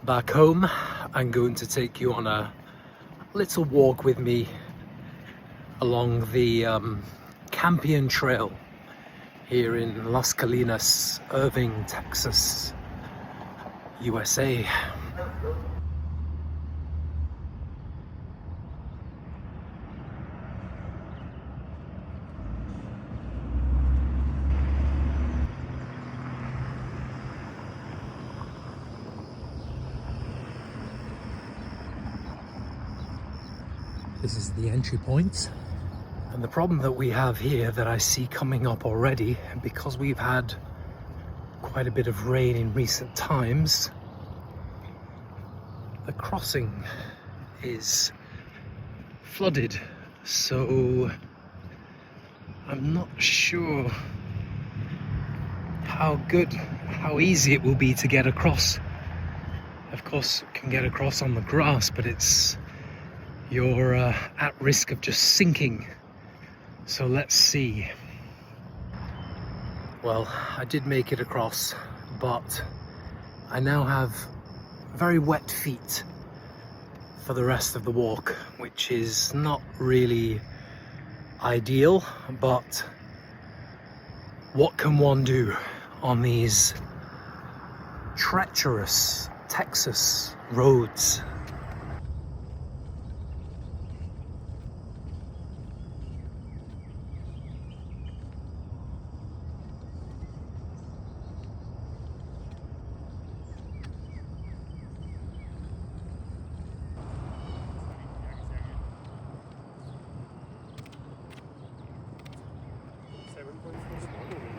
Back home, I'm going to take you on a little walk with me along the Campion trail here in Las Colinas, Irving, Texas, USA. This is the entry point, and the problem that we have here that I see coming up already, because we've had quite a bit of rain in recent times, the crossing is flooded, so I'm not sure how easy it will be to get across. Of course, you can get across on the grass, but you're at risk of just sinking. So let's see. Well, I did make it across, but I now have very wet feet for the rest of the walk, which is not really ideal, but what can one do on these treacherous Texas roads?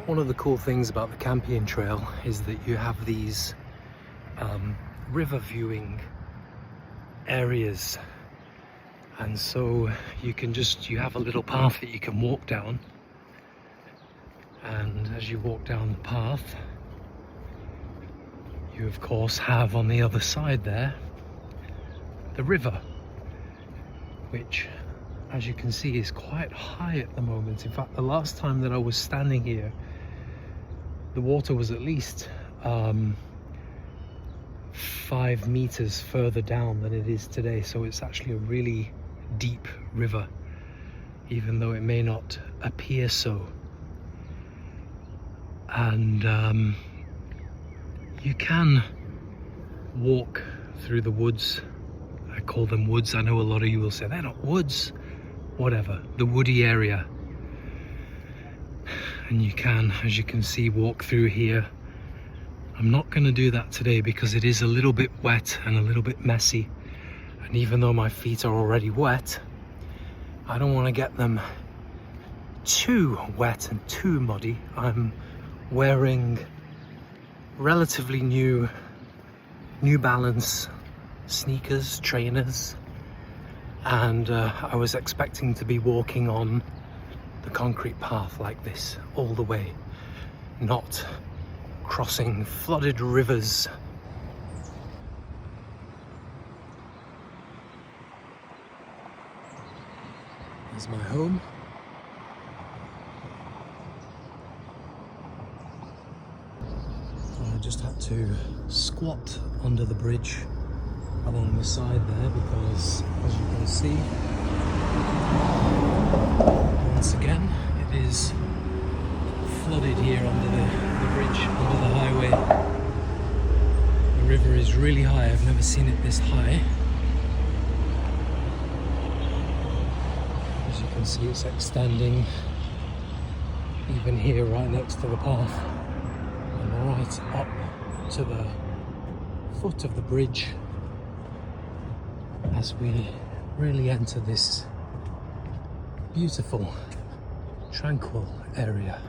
One of the cool things about the Campion Trail is that you have these river viewing areas, and so you have a little path that you can walk down, and as you walk down the path you of course have on the other side there the river, which as you can see is quite high at the moment. In fact, the last time that I was standing here, the water was at least 5 meters further down than it is today, so it's actually a really deep river, even though it may not appear so. And you can walk through the woods. I call them woods. I know a lot of you will say they're not woods. Whatever, the woody area. And you can, as you can see, walk through here. I'm not going to do that today because it is a little bit wet and a little bit messy, and even though my feet are already wet, I don't want to get them too wet and too muddy. I'm wearing relatively new Balance sneakers, trainers, and I was expecting to be walking on the concrete path like this all the way, not crossing flooded rivers. There's my home. I just had to squat under the bridge along the side there because, as you can see, once again it is flooded here under the bridge, under the highway. The river is really high. I've never seen it this high. As you can see, it's extending even here right next to the path and right up to the foot of the bridge as we really enter this beautiful, tranquil area.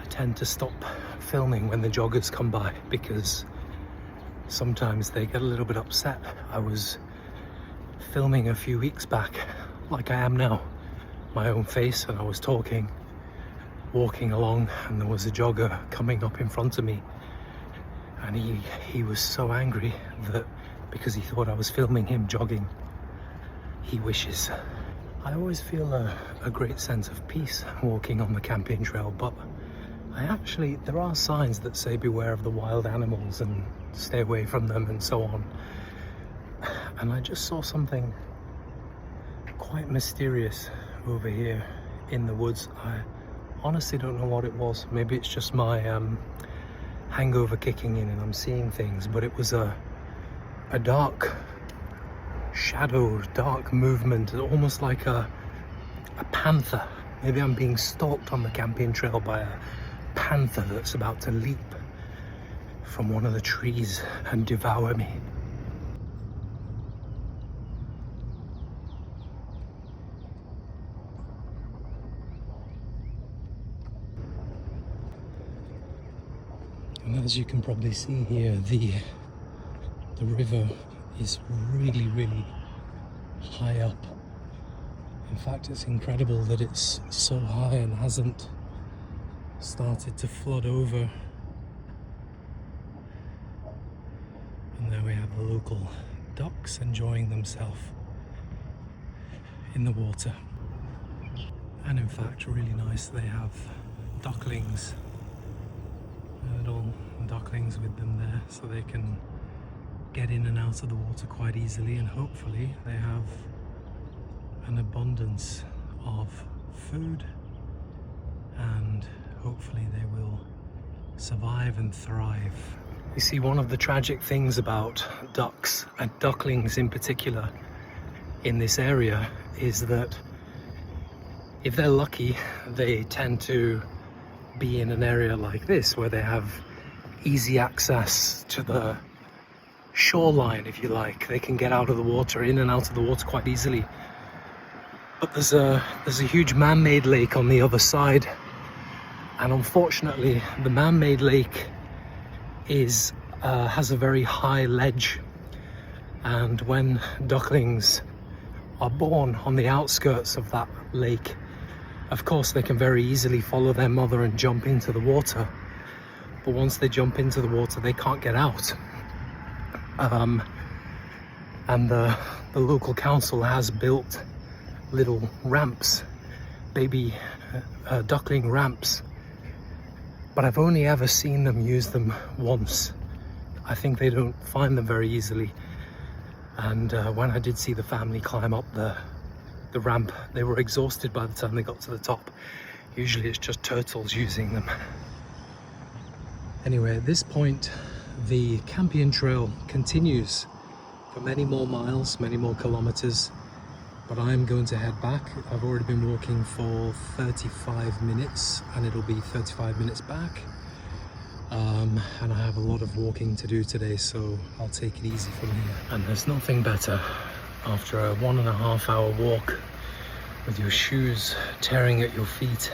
I tend to stop filming when the joggers come by because sometimes they get a little bit upset. I was filming a few weeks back, like I am now, my own face, and I was walking along, and there was a jogger coming up in front of me, and he was so angry that because he thought I was filming him jogging, he wishes. I always feel a great sense of peace walking on the Campion Trail, but there are signs that say beware of the wild animals and stay away from them and so on. And I just saw something quite mysterious over here in the woods. I honestly don't know what it was. Maybe it's just my hangover kicking in and I'm seeing things, but it was a dark shadow, dark movement, almost like a panther. Maybe I'm being stalked on the Campion trail by a panther that's about to leap from one of the trees and devour me. And as you can probably see here, the river is really, really high up. In fact, it's incredible that it's so high and hasn't started to flood over. And there we have the local ducks enjoying themselves in the water. And in fact, really nice, they have ducklings, little ducklings with them there, so they can get in and out of the water quite easily, and hopefully they have an abundance of food, and hopefully they will survive and thrive. You see, one of the tragic things about ducks, and ducklings in particular, in this area is that if they're lucky, they tend to be in an area like this where they have easy access to the shoreline, if you like. They can get out of the water, in and out of the water quite easily. But there's a huge man-made lake on the other side, and unfortunately the man-made lake has a very high ledge, and when ducklings are born on the outskirts of that lake, of course they can very easily follow their mother and jump into the water, but once they jump into the water they can't get out. And the local council has built little ramps, baby duckling ramps, but I've only ever seen them use them once. I think they don't find them very easily, and when I did see the family climb up the ramp, they were exhausted by the time they got to the top. Usually it's just turtles using them. Anyway, at this point the Campion trail continues for many more miles, many more kilometers, but I'm going to head back. I've already been walking for 35 minutes and it'll be 35 minutes back, and I have a lot of walking to do today, so I'll take it easy from here. And there's nothing better after a 1.5 hour walk with your shoes tearing at your feet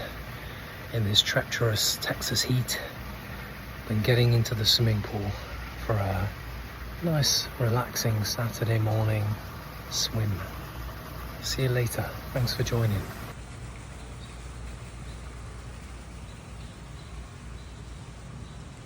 in this treacherous Texas heat than getting into the swimming pool for a nice relaxing Saturday morning swim. See you later. Thanks for joining.